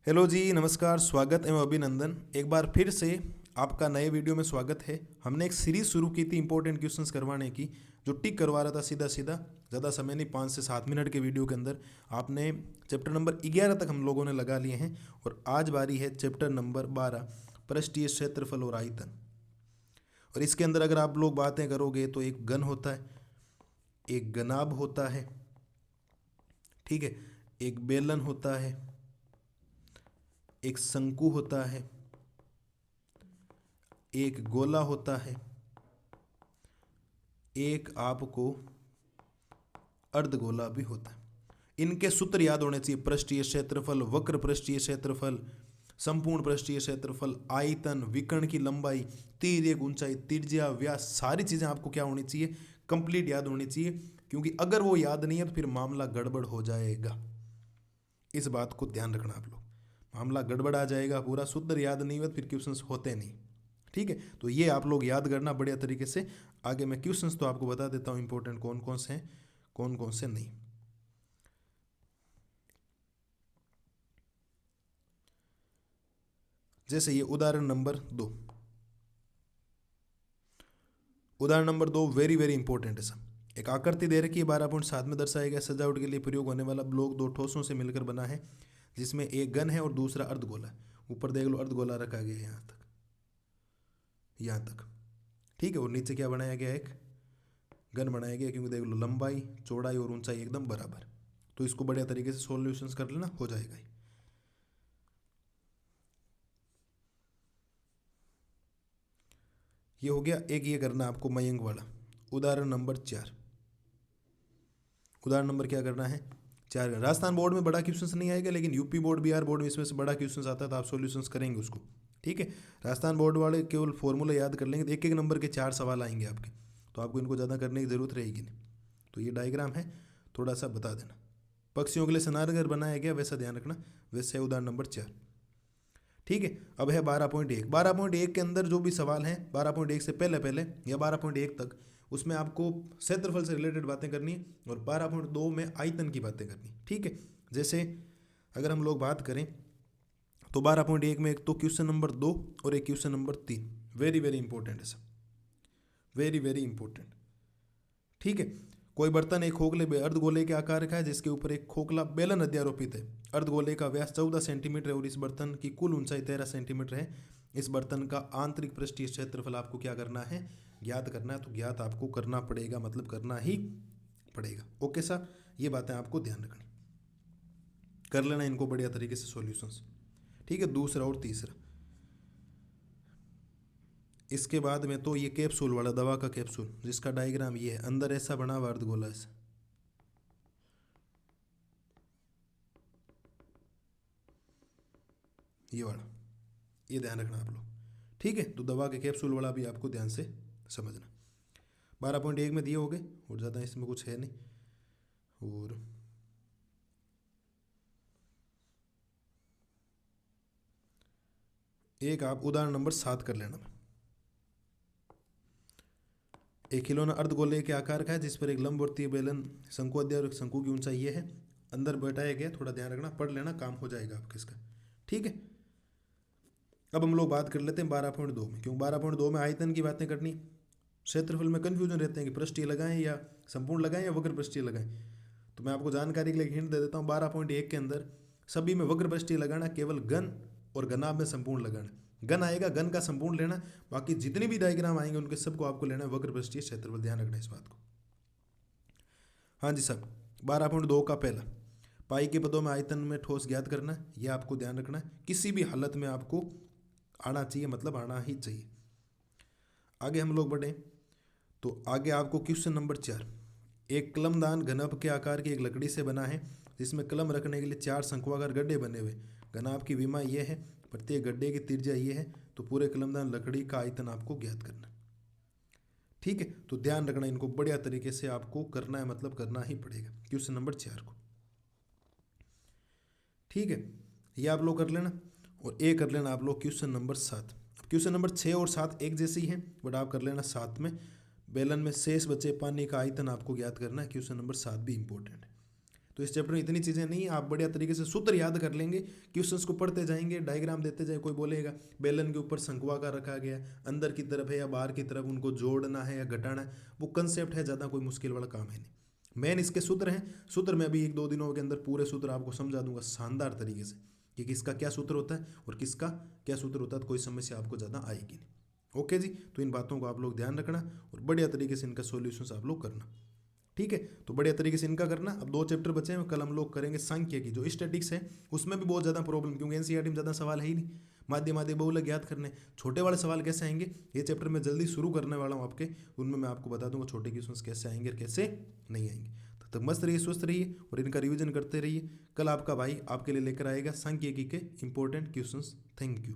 Hello जी, नमस्कार, स्वागत एवं अभिनंदन। एक बार फिर से आपका नए वीडियो में स्वागत है। हमने एक सीरीज शुरू की थी इंपॉर्टेंट क्वेश्चंस करवाने की, जो टिक करवा रहा था सीधा सीधा। ज़्यादा समय नहीं, 5 से 7 मिनट के वीडियो के अंदर आपने चैप्टर नंबर 11 तक हम लोगों ने लगा लिए हैं। और आज बारी है चैप्टर नंबर 12, पृष्ठीय क्षेत्रफल और आयतन। और इसके अंदर अगर आप लोग बातें करोगे तो एक घन होता है, एक घनाभ होता है, ठीक है, एक बेलन होता है, एक शंकु होता है, एक गोला होता है, एक आपको अर्धगोला भी होता है। इनके सूत्र याद होने चाहिए: पृष्ठीय क्षेत्रफल, वक्र पृष्ठीय क्षेत्रफल, संपूर्ण पृष्ठीय क्षेत्रफल, आयतन, विकर्ण की लंबाई, तीर एक ऊंचाई, त्रिज्या, व्यास। सारी चीजें आपको क्या होनी चाहिए? कंप्लीट याद होनी चाहिए, क्योंकि अगर वो याद नहीं है तो फिर मामला गड़बड़ हो जाएगा। इस बात को ध्यान रखना आप लोग, मामला गड़बड़ आ जाएगा। पूरा सूत्र याद नहीं हुआ तो फिर क्वेश्चंस होते नहीं, ठीक है। तो ये आप लोग याद करना बढ़िया तरीके से। आगे मैं क्वेश्चंस तो आपको बता देता हूँ इंपॉर्टेंट कौन कौन से हैं, कौन कौन से नहीं। जैसे ये उदाहरण नंबर 2, उदाहरण नंबर 2 वेरी वेरी इंपॉर्टेंट है सब। एक आकृति दे रखी है, 12.7 में दर्शाया गया सजावट के लिए प्रयोग होने वाला ब्लॉक दो ठोसों से मिलकर बना है, जिसमें एक घन है और दूसरा अर्धगोला है। ऊपर देख लो अर्धगोला रखा गया है यहाँ तक, यहाँ तक, ठीक है। और नीचे क्या बनाया गया? एक घन बनाया गया, क्योंकि देख लो लंबाई, चौड़ाई और ऊंचाई एकदम बराबर। तो इसको बढ़िया तरीके से सॉल्यूशंस कर लेना, हो जाएगा ही। ये हो गया एक। ये करना आपको मयंक वाला उदाहरण नंबर 4। उदाहरण नंबर क्या करना है? 4। राजस्थान बोर्ड में बड़ा क्वेश्चन नहीं आएगा, लेकिन यूपी बोर्ड, बिहार बोर्ड में इसमें से बड़ा क्वेश्चन आता है, तो आप सॉल्यूशंस करेंगे उसको, ठीक है। राजस्थान बोर्ड वाले केवल फॉर्मूला याद कर लेंगे, तो एक एक नंबर के 4 सवाल आएंगे आपके, तो आपको इनको ज़्यादा करने की जरूरत रहेगी नहीं। तो ये डायग्राम है, थोड़ा सा बता देना। पक्षियों के लिए स्नानघर बनाया गया, वैसा ध्यान रखना। वैसे उदाहरण नंबर 4, ठीक है। अब है 12.1। 12.1 के अंदर जो भी सवाल हैं 12.1 से पहले पहले या 12.1 तक, उसमें आपको क्षेत्रफल से रिलेटेड बातें करनी है, और 12.2 में आयतन की बातें करनी, ठीक है। जैसे अगर हम लोग बात करें तो 12.1 में एक तो क्वेश्चन नंबर 2 और एक question number 3 very very important है सब, वेरी वेरी इंपॉर्टेंट, ठीक है। कोई बर्तन एक खोखले अर्धगोले के आकार का है, जिसके ऊपर एक खोखला बेलन अध्यारोपित है। अर्धगोले का व्यास 14 सेंटीमीटर है और इस बर्तन की कुल ऊंचाई 13 सेंटीमीटर है। इस बर्तन का आंतरिक पृष्ठीय क्षेत्रफल आपको क्या करना है? ज्ञात करना है। तो ज्ञात आपको करना पड़ेगा, मतलब करना ही पड़ेगा। ओके साहब, ये बातें आपको ध्यान रखनी, कर लेना इनको बढ़िया तरीके से सॉल्यूशंस, ठीक है। दूसरा और तीसरा, इसके बाद में तो ये कैप्सूल वाला, दवा का कैप्सूल, जिसका डायग्राम ये है, अंदर ऐसा बना हुआ अर्धगोला ऐसा, ये वाला, ये ध्यान रखना आप लोग, ठीक है। तो दवा के कैप्सूल वाला भी आपको ध्यान से समझना। 12.1 में दिए हो गए, और ज़्यादा इसमें कुछ है नहीं। और एक आप उदाहरण नंबर 7 कर लेना। एक खिलौना अर्धगोले के आकार का है, जिस पर एक लंबवर्तीय बेलन शंकु अध्याय और शंकु की ऊंचाई ये है, अंदर बैठाया गया। थोड़ा ध्यान रखना, पढ़ लेना, काम हो जाएगा आपका इसका, ठीक है। अब हम लोग बात कर लेते हैं 12.2 में, क्योंकि 12.2 में आयतन की बातें करनी। क्षेत्रफल में कन्फ्यूजन रहते हैं कि पृष्ठीय लगाएं या संपूर्ण लगाएं या वक्र पृष्ठीय लगाएं। तो मैं आपको जानकारी के लिए हिंट दे देता हूँ। 12.1 के अंदर सभी में वक्र पृष्ठीय लगाना, केवल घन और घनाभ में संपूर्ण लगाना। घन आएगा, घन का संपूर्ण लेना, बाकी जितने भी डायग्राम आएंगे उनके सबको आपको लेना है वक्र पृष्ठीय क्षेत्रफल। ध्यान रखना इस बात को। हाँ जी साहब, 12.2 का पहला, पाई के पदों में आयतन में ठोस ज्ञात करना है, यह आपको ध्यान रखना है। किसी भी हालत में आपको आना चाहिए, मतलब आना ही चाहिए। आगे हम लोग बढ़े तो आगे आपको क्वेश्चन नंबर 4, एक कलमदान घनभ के आकार की एक लकड़ी से बना है, जिसमें कलम रखने के लिए 4 शंक्वाकार गड्ढे बने हुए। घनाभ की विमा ये है, प्रत्येक गड्ढे की त्रिज्या ये है। तो पूरे कलमदान लकड़ी का आयतन आपको ज्ञात करना, ठीक है। तो ध्यान रखना, इनको बढ़िया तरीके से आपको करना है, मतलब करना ही पड़ेगा क्वेश्चन नंबर 4 को, ठीक है। ये आप लोग कर लेना, और ए कर लेना आप लोग क्वेश्चन नंबर 7। क्वेश्चन नंबर 6 और 7 एक जैसी हैं, बट आप कर लेना 7 में। बेलन में शेष बचे पानी का आयतन आपको ज्ञात करना है। क्वेश्चन नंबर 7 भी इंपॉर्टेंट है। तो इस चैप्टर में इतनी चीज़ें नहीं, आप बढ़िया तरीके से सूत्र याद कर लेंगे, क्वेश्चंस को पढ़ते जाएंगे, डायग्राम देते जाए, कोई बोलेगा बेलन के ऊपर शंकुआकार रखा गया, अंदर की तरफ है या बाहर की तरफ, उनको जोड़ना है या घटाना है, वो कंसेप्ट है, ज़्यादा कोई मुश्किल वाला काम है नहीं। मेन इसके सूत्र हैं, सूत्र मैं अभी 1-2 दिनों के अंदर पूरे सूत्र आपको समझा दूंगा शानदार तरीके से कि किसका क्या सूत्र होता है और किसका क्या सूत्र होता है, तो कोई समस्या आपको ज़्यादा आएगी नहीं। ओके जी, तो इन बातों को आप लोग ध्यान रखना और बढ़िया तरीके से इनका सॉल्यूशंस आप लोग करना। ठीक है, तो बढ़िया तरीके से इनका करना। अब 2 चैप्टर बचे हैं, कल हम लोग करेंगे सांख्य की, जो स्टैटिक्स है उसमें भी बहुत ज़्यादा प्रॉब्लम, क्योंकि एनसीईआरटी में ज़्यादा सवाल है ही नहीं, माध्य बहुलक याद करने, छोटे वाले सवाल कैसे आएंगे ये चैप्टर मैं जल्दी शुरू करने वाला हूँ आपके, उनमें मैं आपको बता दूंगा छोटे क्वेश्चन कैसे आएंगे और कैसे नहीं आएंगे। तब तक मस्त रहिए, स्वस्थ रहिए और इनका रिविजन करते रहिए। कल आपका भाई आपके लिए लेकर आएगा सांख्यिकी के इंपॉर्टेंट क्वेश्चंस। Thank you.